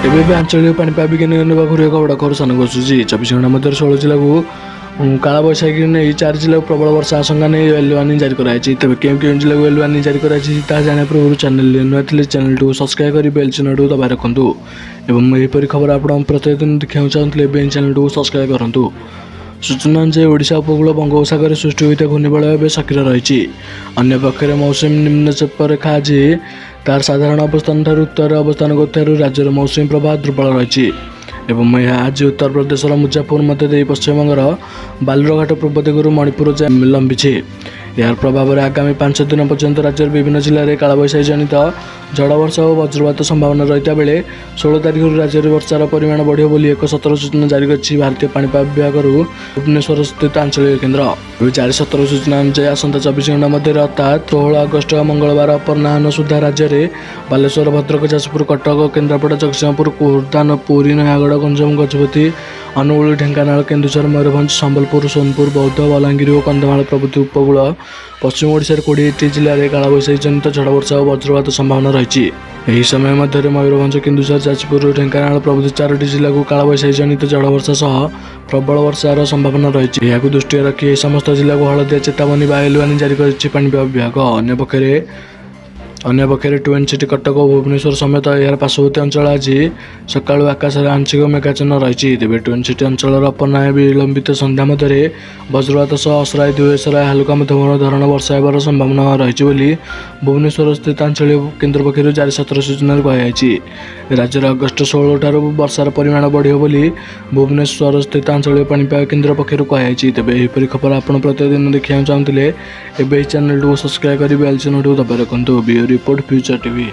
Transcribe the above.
ଏବେ ଆଞ୍ଚଳିକ ପାଣିପାଗ ବିଜ୍ଞାନ ପାଖରୁ ଏକ ବଡ଼ ଖବର ସାମ୍ନାକୁ ଆସୁଛି। 24 ଘଣ୍ଟା ମଧ୍ୟରେ 16 ଜିଲ୍ଲାକୁ କାଳବୈଶାଖୀ ନେଇ 4 ଜିଲ୍ଲାକୁ ପ୍ରବଳ ବର୍ଷା ଆଶଙ୍କା ନେଇ ୟେଲୋ ୱାର୍ଣ୍ଣିଂ ଜାରି କରାଯାଇଛି। ତେବେ କେଉଁ ଜିଲ୍ଲାକୁ ୟେଲୋ ୱାର୍ଣ୍ଣିଂ ଜାରି କରାଯାଇଛି ତାହା ଜାଣିବା ପୂର୍ବରୁ ଚ୍ୟାନେଲରେ ନୂଆ ଥିଲେ ଚ୍ୟାନେଲଟିକୁ ସବସ୍କ୍ରାଇବ୍ କରି ବେଲ୍ ଚିହ୍ନଟିକୁ ଦବାଇ ରଖନ୍ତୁ ଏବଂ ଏହିପରି ଖବର ଆପଣ ପ୍ରତିଦିନ ଦେଖିବାକୁ ଚାହୁଁଥିଲେ ଏବେ ଚ୍ୟାନେଲଟିକୁ ସବସ୍କ୍ରାଇବ୍ କରନ୍ତୁ। ସୂଚନା ଅନୁଯାୟୀ ଓଡ଼ିଶା ଉପକୂଳ ବଙ୍ଗୋପସାଗରରେ ସୃଷ୍ଟି ହୋଇଥିବା ଘୂର୍ଣ୍ଣିବଳୟ ଏବେ ସକ୍ରିୟ ରହିଛି। ଅନ୍ୟପକ୍ଷରେ ମୌସୁମୀ ନିମ୍ନଚାପ ରେଖା ଆଜି ତାର ସାଧାରଣ ଅବସ୍ଥାନଠାରୁ ଉତ୍ତରରେ ଅବସ୍ଥାନ କରୁଥିବାରୁ ରାଜ୍ୟର ମୌସୁମୀ ପ୍ରବାହ ଦୁର୍ବଳ ରହିଛି ଏବଂ ଏହା ଆଜି ଉତ୍ତରପ୍ରଦେଶର ମୁଜାଫର ମଧ୍ୟ ଦେଇ ପଶ୍ଚିମବଙ୍ଗର ବାଲୁରଘାଟ ପୂର୍ବ ଦିଗରୁ ମଣିପୁର ଯାଏ ଲମ୍ବିଛି। ଏହାର ପ୍ରଭାବରେ ଆଗାମୀ 5 ଦିନ ପର୍ଯ୍ୟନ୍ତ ରାଜ୍ୟର ବିଭିନ୍ନ ଜିଲ୍ଲାରେ କାଳବୈଶାଖୀ ଜନିତ ଝଡ଼ ବର୍ଷା ଓ ବଜ୍ରପାତ ସମ୍ଭାବନା ରହିଥିବା ବେଳେ 16 ତାରିଖରୁ ରାଜ୍ୟରେ ବର୍ଷାର ପରିମାଣ ବଢ଼ିବ ବୋଲି ଏକ ସତର୍କ ସୂଚନା ଜାରି କରିଛି ଭାରତୀୟ ପାଣିପାଗ ବିଭାଗରୁ ଭୁବନେଶ୍ୱର ସ୍ଥିତ ଆଞ୍ଚଳିକ କେନ୍ଦ୍ର। ଏବେ ଜାରି ସତର୍କ ସୂଚନା ଅନୁଯାୟୀ ଆସନ୍ତା 24 ଘଣ୍ଟା ମଧ୍ୟରେ ଅର୍ଥାତ୍ 16 ଅଗଷ୍ଟ ମଙ୍ଗଳବାର ଅପରାହ୍ନ ସୁଦ୍ଧା ରାଜ୍ୟରେ ବାଲେଶ୍ୱର, ଭଦ୍ରକ, ଯାଜପୁର, କଟକ, କେନ୍ଦ୍ରାପଡ଼ା, ଜଗତସିଂହପୁର, ଖୋର୍ଦ୍ଧା, ପୁରୀ, ନୟାଗଡ଼, ଗଞ୍ଜାମ, ଗଜପତି, ଅନୁଗୁଳ, ଢେଙ୍କାନାଳ, କେନ୍ଦୁଝର, ମୟୂରଭଞ୍ଜ, ସମ୍ବଲପୁର, ସୋନପୁର, ବୌଦ୍ଧ, ବଲାଙ୍ଗୀର ଓ କନ୍ଧମାଳ ପ୍ରଭୃତି ଉପକୂଳ ପଶ୍ଚିମ ଓଡ଼ିଶାର 20ଟି ଜିଲ୍ଲାରେ କାଳବୈଶାଖୀ ଜନିତ ଝଡ଼ ବର୍ଷା ଓ ବଜ୍ରପାତ ସମ୍ଭାବନା ରହିଛି। ଏହି ସମୟ ମଧ୍ୟରେ ମୟୂରଭଞ୍ଜ, କେନ୍ଦୁଝର, ଯାଜପୁର, ଢେଙ୍କାନାଳ ପ୍ରଭୃତି 4ଟି ଜିଲ୍ଲାକୁ କାଳବୈଶାଖୀ ଜନିତ ଝଡ଼ ବର୍ଷା ସହ ପ୍ରବଳ ବର୍ଷାର ସମ୍ଭାବନା ରହିଛି। ଏହାକୁ ଦୃଷ୍ଟିରେ ରଖି ଏହି ସମସ୍ତ ଜିଲ୍ଲାକୁ ହଳଦିଆ ଚେତାବନୀ ବା ୟେଲୋ ୱାର୍ଣ୍ଣିଂ ଜାରି କରିଛି ପାଣିପାଗ ବିଭାଗ। ଅନ୍ୟପକ୍ଷରେ ଟ୍ୱିନ୍ ସିଟି କଟକ ଓ ଭୁବନେଶ୍ୱର ସମେତ ଏହାର ପାର୍ଶ୍ୱବର୍ତ୍ତୀ ଅଞ୍ଚଳ ଆଜି ସକାଳୁ ଆକାଶରେ ଆଂଶିକ ମେଘାଚ୍ଛନ୍ନ ରହିଛି। ତେବେ ଟ୍ୱିନ୍ ସିଟି ଅଞ୍ଚଳର ଅପରାହ୍ନ ବିଳମ୍ବିତ ସନ୍ଧ୍ୟା ମଧ୍ୟରେ ବଜ୍ରପାତ ସହ ଅସରାଏ 2 ହାଲୁକା ମଧ୍ୟମ ଧରଣର ବର୍ଷା ହେବାର ସମ୍ଭାବନା ରହିଛି ବୋଲି ଭୁବନେଶ୍ୱର ସ୍ଥିତ ଆଞ୍ଚଳିକ କେନ୍ଦ୍ର ପକ୍ଷରୁ ଜାରି ସତର୍କ ସୂଚନାରେ କୁହାଯାଇଛି। ରାଜ୍ୟରେ ଅଗଷ୍ଟ 16 ଠାରୁ ବର୍ଷାର ପରିମାଣ ବଢ଼ିବ ବୋଲି ଭୁବନେଶ୍ୱର ସ୍ଥିତ ଆଞ୍ଚଳିକ ପାଣିପାଗ କେନ୍ଦ୍ର ପକ୍ଷରୁ କୁହାଯାଇଛି। ତେବେ ଏହିପରି ଖବର ଆପଣ ପ୍ରତିଦିନ ଦେଖିବାକୁ ଚାହୁଁଥିଲେ ଏବେ ଏହି ଚ୍ୟାନେଲଟିକୁ ସବସ୍କ୍ରାଇବ୍ କରି ବେଲ୍ ଚିହ୍ନଟିକୁ ଦବାଇ ରଖନ୍ତୁ। Report future TV.